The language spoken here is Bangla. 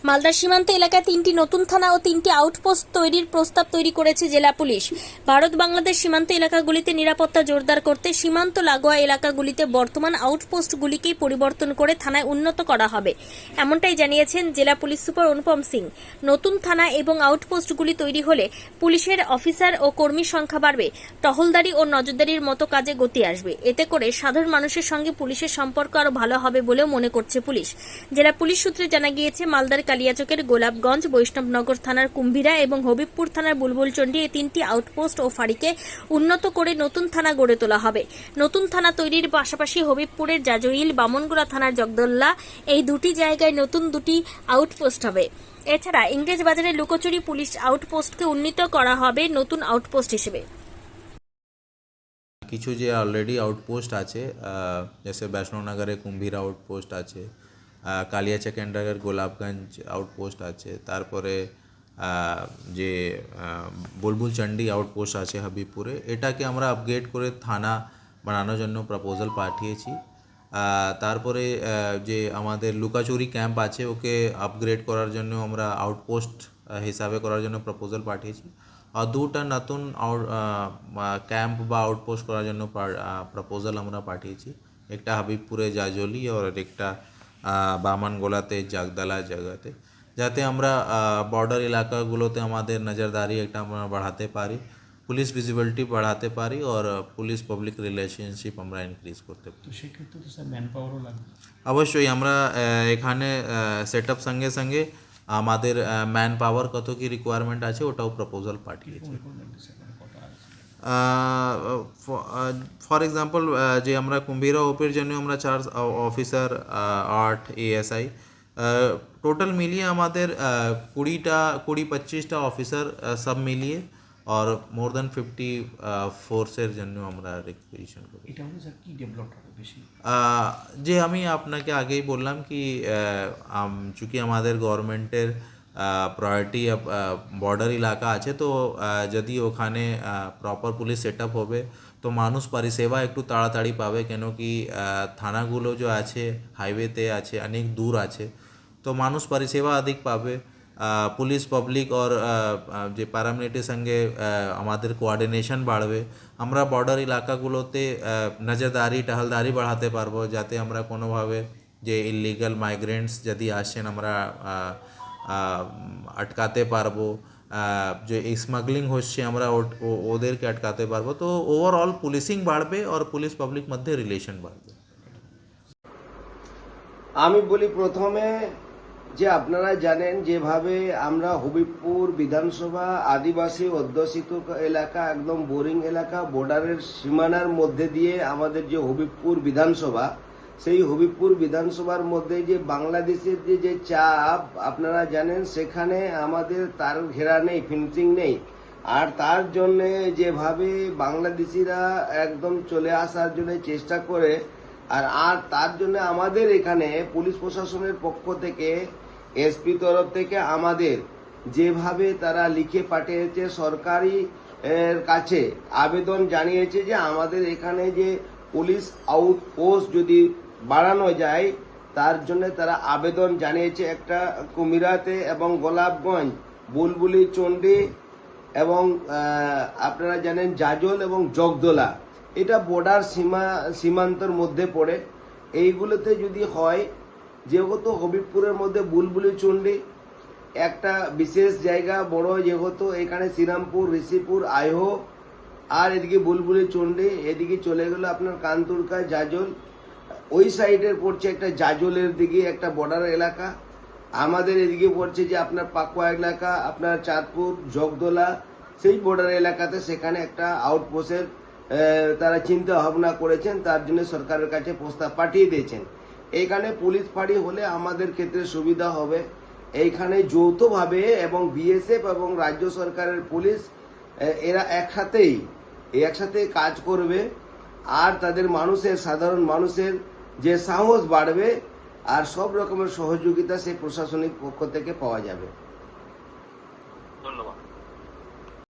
মালদার সীমান্ত এলাকায় 3টি নতুন থানা ও 3টি আউটপোস্ট তৈরির প্রস্তাব তৈরি করেছে জেলা পুলিশ। ভারত বাংলাদেশ সীমান্ত এলাকাগুলিতে নিরাপত্তা জোরদার করতে সীমান্ত লাগোয়া এলাকাগুলিতে বর্তমান আউটপোস্টগুলিকেই পরিবর্তন করে থানায় উন্নত করা হবে, এমনটাই জানিয়েছেন জেলা পুলিশ সুপার অনুপম সিং। নতুন থানা এবং আউটপোস্টগুলি তৈরি হলে পুলিশের অফিসার ও কর্মীর সংখ্যা বাড়বে, টহলদারি ও নজরদারির মতো কাজে গতি আসবে। এতে করে সাধারণ মানুষের সঙ্গে পুলিশের সম্পর্ক আরও ভালো হবে বলেও মনে করছে পুলিশ। জেলা পুলিশ সূত্রে জানা গিয়েছে, মালদার কালিয়াচকের গোলাপগঞ্জ, বৈষ্ণবনগর থানার কুম্ভীরা এবং হবিবপুর থানার বুলবুলচন্ডী এই 3টি আউটপোস্ট ও ফাঁড়িকে উন্নত করে নতুন থানা গড়ে তোলা হবে। নতুন থানা তৈরির পাশাপাশি হবিবপুরের জাজইল, বামনগোলা থানার জগদল্লা এই দুটি জায়গায় নতুন 2টি আউটপোস্ট হবে। এছাড়া ইংরেজ বাজারের লুকোচুরি পুলিশ আউটপোস্টকে উন্নীত করা হবে নতুন আউটপোস্ট হিসেবে। কিছু যে অলরেডি আউটপোস্ট আছে, जैसे বৈষ্ণবনগরে কুম্ভীরা আউটপোস্ট আছে, কালিয়াচক এন্ডারের গোলাপগঞ্জ আউটপোস্ট আছে, তারপরে যে বুলবুলচন্ডী আউটপোস্ট আছে হাবিবপুরে, এটাকে আমরা আপগ্রেড করে থানা বানানোর জন্য প্রপোজাল পাঠিয়েছি। তারপরে যে আমাদের লুকাচুরি ক্যাম্প আছে ওকে আপগ্রেড করার জন্য আমরা আউটপোস্ট হিসাবে করার জন্য প্রপোজাল পাঠিয়েছি। আর 2টা নতুন ক্যাম্প বা আউটপোস্ট করার জন্য প্রপোজাল আমরা পাঠিয়েছি। একটা হাবিবপুরে জাজলি আর একটা বামনগোলাতে জগদলা জায়গাতে, যাতে আমরা বর্ডার এলাকাগুলোতে আমাদের নজরদারি একটা আমরা বাড়াতে পারি, পুলিশ ভিজিবিলিটি বাড়াতে পারি আর পুলিশ পাবলিক রিলেশনশিপ আমরা ইনক্রিজ করতে পারি। তো সেক্ষেত্রে তো স্যার ম্যান পাওয়ারও লাগবে। অবশ্যই আমরা এখানে সেট আপ সঙ্গে সঙ্গে আমাদের ম্যান পাওয়ার কত কি রিকোয়ারমেন্ট আছে ওটাও প্রপোজাল পাঠিয়েছি। ফর এক্সাম্পল যে আমরা কুম্ভীরা ওপের জন্য আমরা 4 অফিসার, 8 ASI, টোটাল মিলিয়ে আমাদের 20-25টা অফিসার সব মিলিয়ে আর মোর দ্যান 50 ফোর্সের জন্য আমরা রিকোয়েশন করি। এটা হলে স্যার কি ডেভেলপ হবে বেশি? যে আমি আপনাকে আগেই বললাম কি চूँकि আমাদের গভর্নমেন্টের প্রায়োরিটি বর্ডার এলাকা আছে, তো যদি ওখানে প্রপার পুলিশ সেট আপ হবে তো মানুষ পরিষেবা একটু তাড়াতাড়ি পাবে, কেন কি থানাগুলো যে আছে হাইওয়েতে আছে, অনেক দূর আছে, তো মানুষ পরিষেবা অধিক পাবে। পুলিশ পাবলিক আর যে প্যারামিলিটারির সঙ্গে আমাদের কোঅর্ডিনেশন বাড়বে। আমরা বর্ডার এলাকাগুলোতে নজরদারি টহলদারি বাড়াতে পারবো, যাতে আমরা কোনোভাবে যে ইলিগাল মাইগ্রেন্টস যদি আসেন আমরা আটকাতে পারবো, যে স্মাগলিং হচ্ছে আমরা ওদেরকে আটকাতে পারবো। তো ওভারঅল পুলিশিং বাড়বে আর পুলিশ পাবলিক মধ্যে রিলেশন বাড়বে। আমি বলি প্রথমে যে আপনারা জানেন যেভাবে আমরা হবিবপুর বিধানসভা আদিবাসী অধ্যুষিত এলাকা, একদম বোরিং এলাকা, বর্ডারের সীমানার মধ্যে দিয়ে আমাদের যে হবিবপুর বিধানসভা, সেই হবিবপুর বিধানসভার মধ্যে যে বাংলাদেশের যে চাপ আপনারা জানেন, সেখানে আমাদের তার ঘেরা নেই, ফিনিশিং নেই। আর তার জন্য যেভাবে বাংলাদেশিরা একদম চলে আসার জন্য চেষ্টা করে, আর তার জন্য আমাদের এখানে পুলিশ প্রশাসনের পক্ষ থেকে, এসপি তরফ থেকে আমাদের যেভাবে তারা লিখে পাঠিয়েছে সরকারি কাছে, আবেদন জানিয়েছে যে আমাদের এখানে যে পুলিশ আউটপোস্ট যদি বাড়ানো যায়, তার জন্য তারা আবেদন জানিয়েছে। একটা কুমিরাতে এবং গোলাপগঞ্জ, বুলবুলচন্ডী এবং আপনারা জানেন জাজল এবং জগদলা, এটা বর্ডার সীমান্তর মধ্যে পড়ে। এইগুলোতে যদি হয়, যেহেতু হবিবপুরের মধ্যে বুলবুলচন্ডী একটা বিশেষ জায়গা বড়, যেহেতু এখানে শ্রীরামপুর, ঋষিপুর, আইহো, আর এদিকে বুলবুলচন্ডী, এদিকে চলে গেল আপনার কান্তুরকা, জাজল, ওই সাইডের পড়ছে একটা জাজলের দিকে একটা বর্ডার এলাকা। আমাদের এদিকে পড়ছে যে আপনার পাকুয়া এলাকা, আপনার চাঁদপুর, জগদলা, সেই বর্ডার এলাকাতে সেখানে একটা আউটপোস্টের তারা চিন্তা ভাবনা করেছেন, তার জন্য সরকারের কাছে প্রস্তাব পাঠিয়ে দিয়েছেন। এইখানে পুলিশ ফাঁড়ি হলে আমাদের ক্ষেত্রে সুবিধা হবে। এইখানে যৌথভাবে এবং বিএসএফ এবং রাজ্য সরকারের পুলিশ এরা একসাথে কাজ করবে, আর তাদের সাধারণ মানুষের যে সাহস বাড়বে, আর সব রকমের সহযোগিতা সেই প্রশাসনিক পক্ষ থেকে পাওয়া যাবে।